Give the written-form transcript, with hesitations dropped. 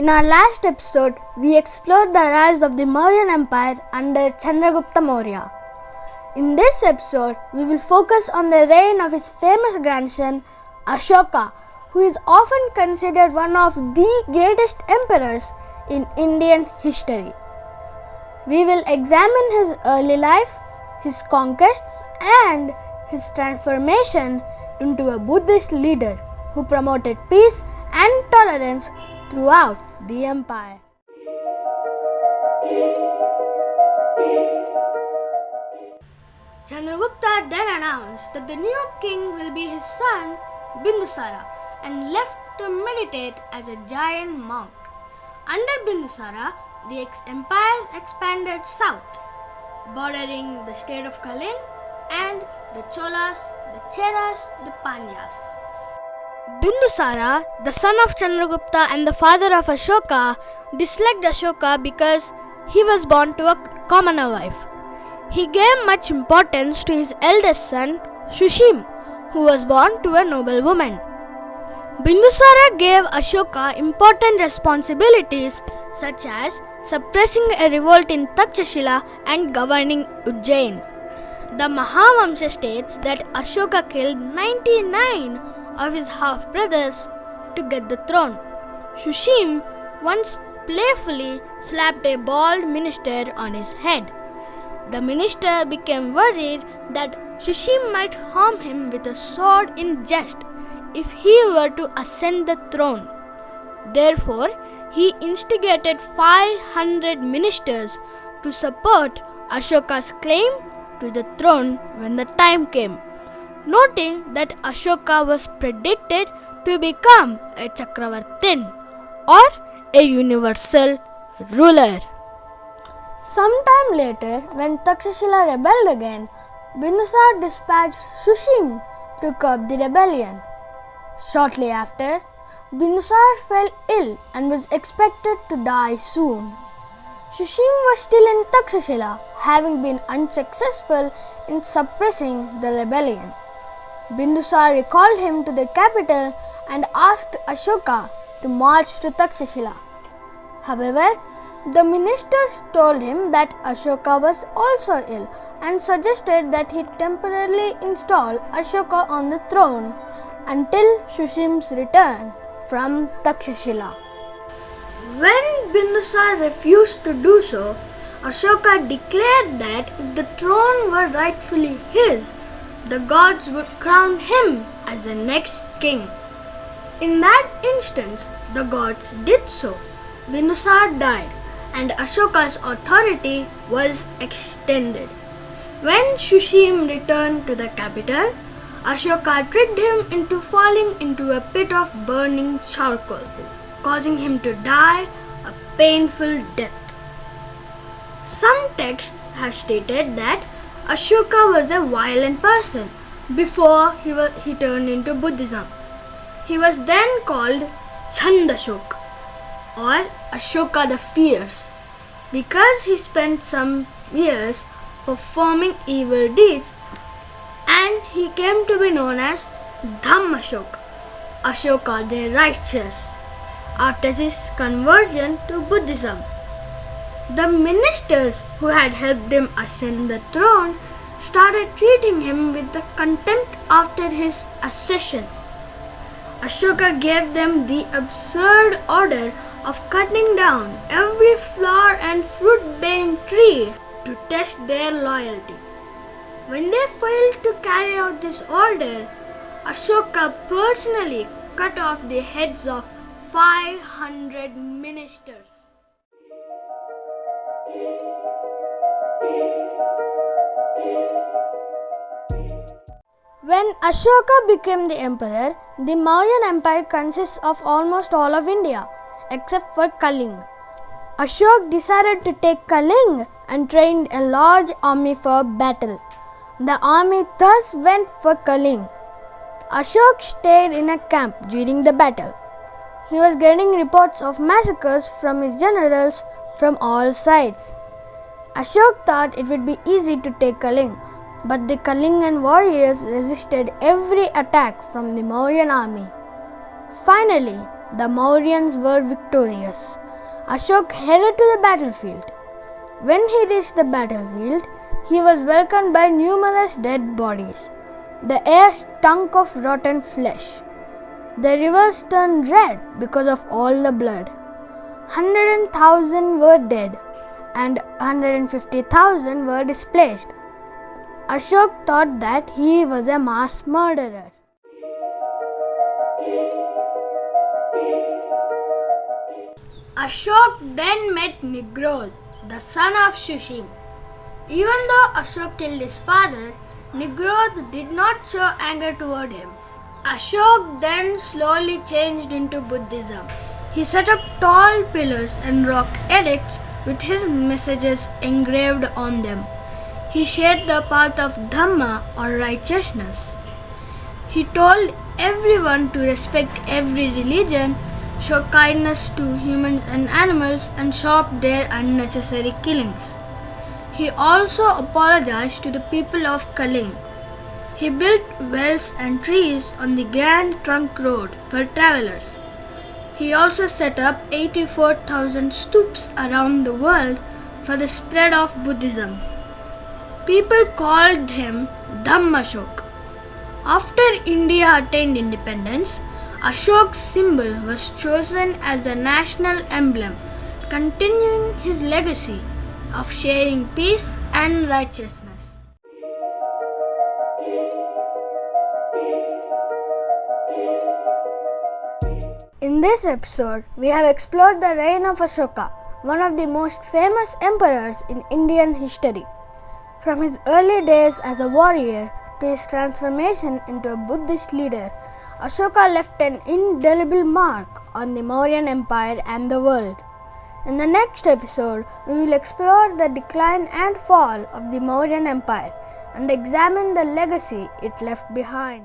In our last episode, we explored the rise of the Mauryan Empire under Chandragupta Maurya. In this episode, we will focus on the reign of his famous grandson Ashoka, who is often considered one of the greatest emperors in Indian history. We will examine his early life, his conquests, and his transformation into a Buddhist leader who promoted peace and tolerance throughout the empire. Chandragupta then announced that the new king will be his son Bindusara and left to meditate as a giant monk. Under Bindusara, the empire expanded south, bordering the state of Kalinga and the Cholas, the Cheras, the Pandyas. Bindusara, the son of Chandragupta and the father of Ashoka, disliked Ashoka because he was born to a commoner wife. He gave much importance to his eldest son, Shushim, who was born to a noble woman. Bindusara gave Ashoka important responsibilities such as suppressing a revolt in Takshashila and governing Ujjain. The Mahavamsa states that Ashoka killed 99 of his half-brothers to get the throne. Shushim once playfully slapped a bald minister on his head. The minister became worried that Shushim might harm him with a sword in jest if he were to ascend the throne. Therefore, he instigated 500 ministers to support Ashoka's claim to the throne when the time came, noting that Ashoka was predicted to become a Chakravartin or a universal ruler. Sometime later, when Takshashila rebelled again, Bindusara dispatched Shushim to curb the rebellion. Shortly after, Bindusara fell ill and was expected to die soon. Shushim was still in Takshashila, having been unsuccessful in suppressing the rebellion. Bindusara recalled him to the capital and asked Ashoka to march to Takshashila. However, the ministers told him that Ashoka was also ill and suggested that he temporarily install Ashoka on the throne until Shushim's return from Takshashila. When Bindusara refused to do so, Ashoka declared that if the throne were rightfully his, the gods would crown him as the next king. In that instance, the gods did so. Bindusara died, and Ashoka's authority was extended. When Shushim returned to the capital, Ashoka tricked him into falling into a pit of burning charcoal, causing him to die a painful death. Some texts have stated that Ashoka was a violent person before he turned into Buddhism. He was then called Chandashok or Ashoka the Fierce because he spent some years performing evil deeds, and he came to be known as Dhammashok, Ashoka the Righteous, after his conversion to Buddhism. The ministers who had helped him ascend the throne started treating him with the contempt after his accession. Ashoka gave them the absurd order of cutting down every flower and fruit-bearing tree to test their loyalty. When they failed to carry out this order, Ashoka personally cut off the heads of 500 ministers. When Ashoka became the emperor, the Mauryan Empire consists of almost all of India, except for Kalinga. Ashoka decided to take Kalinga and trained a large army for battle. The army thus went for Kalinga. Ashoka stayed in a camp during the battle. He was getting reports of massacres from his generals from all sides. Ashoka thought it would be easy to take Kalinga, but the Kalingan warriors resisted every attack from the Mauryan army. Finally, the Mauryans were victorious. Ashoka headed to the battlefield. When he reached the battlefield, he was welcomed by numerous dead bodies. The air stunk of rotten flesh. The rivers turned red because of all the blood. 100,000 were dead and 150,000 were displaced. Ashoka thought that he was a mass murderer. Ashoka then met Nigrod, the son of Shushim. Even though Ashoka killed his father, Nigrod did not show anger toward him. Ashoka then slowly changed into Buddhism. He set up tall pillars and rock edicts with his messages engraved on them. He shared the path of Dhamma or righteousness. He told everyone to respect every religion, show kindness to humans and animals, and stop their unnecessary killings. He also apologized to the people of Kaling. He built wells and trees on the Grand Trunk Road for travelers. He also set up 84,000 stupas around the world for the spread of Buddhism. People called him Dhammashoka. After India attained independence, Ashoka's symbol was chosen as the national emblem, continuing his legacy of sharing peace and righteousness. In this episode, we have explored the reign of Ashoka, one of the most famous emperors in Indian history. From his early days as a warrior to his transformation into a Buddhist leader, Ashoka left an indelible mark on the Mauryan Empire and the world. In the next episode, we will explore the decline and fall of the Mauryan Empire and examine the legacy it left behind.